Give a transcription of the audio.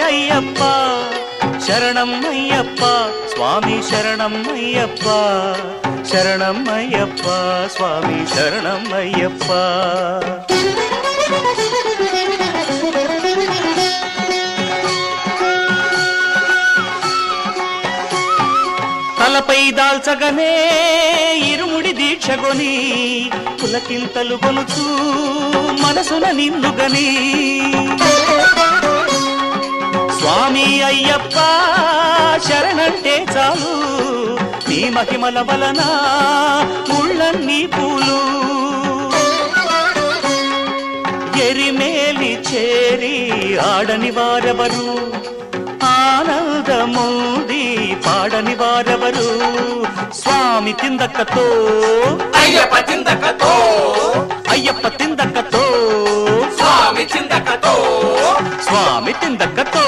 అయ్యప్ప శరణం అయ్యప్ప స్వామి శరణం అయ్యప్ప శరణం అయ్యప్ప స్వామి శరణం అయ్యప్ప తలపై దాల్చగనే ఇరుముడి దీక్షగొని పులకింతలు గొలుచు మనసున నిన్నుగని స్వామి అయ్యప్ప శరణంటే చాలు నీ మహిమల వలన ముళ్ళన్నీ పూలు ఎరిమేలి చేరి ఆడని వారెవరు ఆనందమూడి పాడని వారెవరు స్వామి తిందక్కతో అయ్యప్ప తిందక్కతో అయ్యప్ప తిందక్కతో స్వామి తిందక్కతో స్వామి తిందక్కతో